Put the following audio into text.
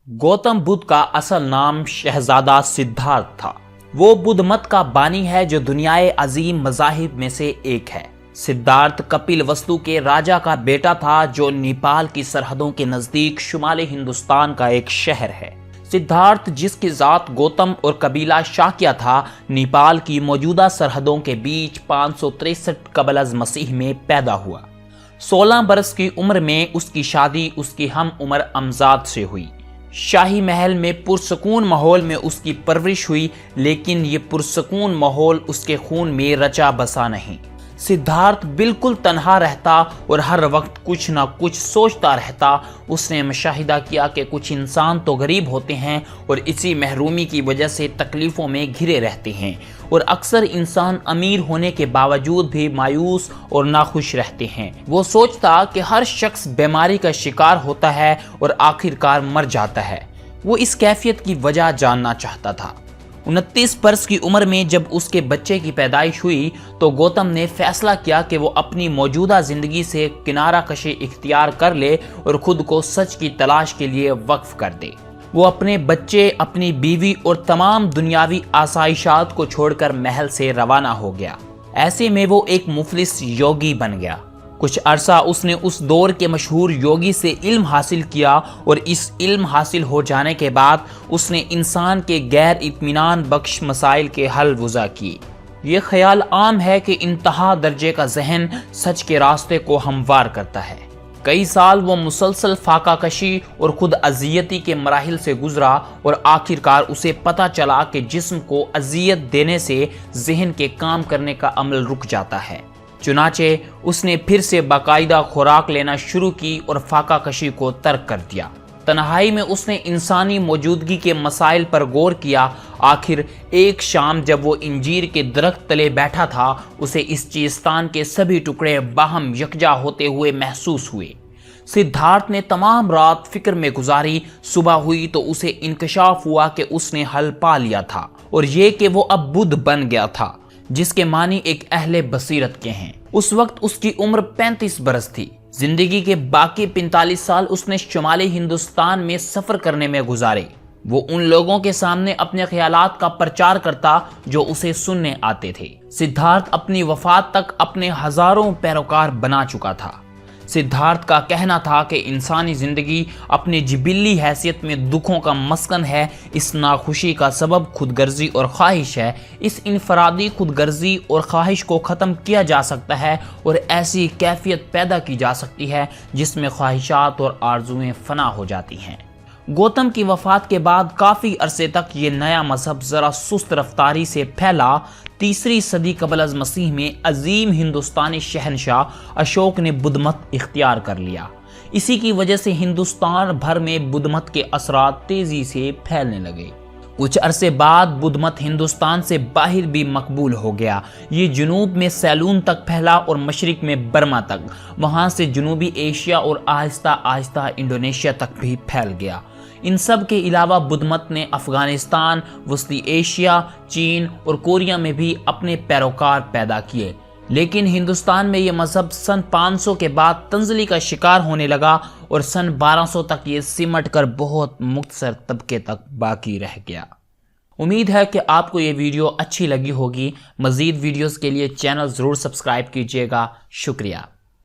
गौतम बुद्ध का असल नाम शहजादा सिद्धार्थ था। वो बुद्ध मत का बानी है जो दुनियाए अजीम मज़ाहिब में से एक है। सिद्धार्थ कपिल वस्तु के राजा का बेटा था जो नेपाल की सरहदों के नजदीक शुमाली हिंदुस्तान का एक शहर है। सिद्धार्थ जिसकी जात गौतम और कबीला शाक्या था, नेपाल की मौजूदा सरहदों के बीच 563 कबल अज़ मसीह में पैदा हुआ। 16 बरस की उम्र में उसकी शादी उसकी हम उम्र अमजाद से हुई। शाही महल में पुरसकून माहौल में उसकी परवरिश हुई, लेकिन ये पुरसकून माहौल उसके खून में रचा बसा नहीं। सिद्धार्थ बिल्कुल तन्हा रहता और हर वक्त कुछ ना कुछ सोचता रहता। उसने मुशाहिदा किया कि कुछ इंसान तो गरीब होते हैं और इसी महरूमी की वजह से तकलीफ़ों में घिरे रहते हैं, और अक्सर इंसान अमीर होने के बावजूद भी मायूस और नाखुश रहते हैं। वो सोचता कि हर शख्स बीमारी का शिकार होता है और आखिरकार मर जाता है। वो इस कैफियत की वजह जानना चाहता था। 29 बरस की उम्र में जब उसके बच्चे की पैदाइश हुई तो गौतम ने फैसला किया कि वो अपनी मौजूदा जिंदगी से किनारा कशी इख्तियार कर ले और खुद को सच की तलाश के लिए वक्फ कर दे। वो अपने बच्चे, अपनी बीवी और तमाम दुनियावी आसाइशात को छोड़कर महल से रवाना हो गया। ऐसे में वो एक मुफलिस योगी बन गया। कुछ अरसा उसने उस दौर के मशहूर योगी से इल्म हासिल किया, और इस इल्म हासिल हो जाने के बाद उसने इंसान के गैर इत्मीनान बख्श मसाइल के हल वज़ा किए। ये ख्याल आम है कि इंतहा दर्जे का जहन सच के रास्ते को हमवार करता है। कई साल वो मुसलसल फाका कशी और खुद अजियती के मराहिल से गुजरा, और आखिरकार उसे पता चला कि जिस्म को अजियत देने से जहन के काम करने का अमल रुक जाता है। चुनाचे उसने फिर से बाकायदा खुराक लेना शुरू की और फाका कशी को तर्क कर दिया। तन्हाई में उसने इंसानी मौजूदगी के मसाइल पर गौर किया। आखिर एक शाम जब वो इंजीर के दरख्त तले बैठा था, उसे इस चीस्तान के सभी टुकड़े बाहम यकजा होते हुए महसूस हुए। सिद्धार्थ ने तमाम रात फिक्र में गुजारी। सुबह हुई तो उसे इंकशाफ हुआ कि उसने हल पा लिया था, और ये कि वो अब बुद्ध बन गया था, जिसके मानी एक अहले बसीरत के हैं। उस वक्त उसकी उम्र 35 बरस थी। जिंदगी के बाकी 45 साल उसने शुमाली हिंदुस्तान में सफर करने में गुजारे। वो उन लोगों के सामने अपने ख्यालात का प्रचार करता जो उसे सुनने आते थे। सिद्धार्थ अपनी वफात तक अपने हजारों पैरोकार बना चुका था। सिद्धार्थ का कहना था कि इंसानी जिंदगी अपनी जिबिल्ली हैसियत में दुखों का मस्कन है। इस नाखुशी का सबब खुदगर्जी और ख्वाहिश है। इस इनफरादी खुदगर्जी और ख्वाहिश को ख़त्म किया जा सकता है और ऐसी कैफियत पैदा की जा सकती है जिसमें ख्वाहिशात और आरजुएं फना हो जाती हैं। गौतम की वफात के बाद काफ़ी अरसे तक ये नया मजहब ज़रा सुस्त रफ्तारी से फैला। 3री सदी कबल अज़ मसीह में अजीम हिंदुस्तानी शहनशाह अशोक ने बुद्ध मत इख्तियार कर लिया। इसी की वजह से हिंदुस्तान भर में बुद्ध मत के असरात तेज़ी से फैलने लगे। कुछ अरसे बाद बुद्ध मत हिंदुस्तान से बाहर भी मकबूल हो गया। ये जुनूब में सैलून तक फैला और मशरिक में बर्मा तक, वहाँ से जनूबी एशिया और आहिस्ता आहिस्ता इंडोनेशिया तक भी फैल गया। इन सब के अलावा बुद्ध मत ने अफगानिस्तान, वस्ती एशिया, चीन और कोरिया में भी अपने पैरोकार पैदा किए। लेकिन हिंदुस्तान में यह मजहब सन 500 के बाद तंजली का शिकार होने लगा, और सन 1200 तक ये सिमट कर बहुत मुख्तसर तबके तक बाकी रह गया। उम्मीद है कि आपको ये वीडियो अच्छी लगी होगी। मज़ीद वीडियोस के लिए चैनल ज़रूर सब्सक्राइब कीजिएगा। शुक्रिया।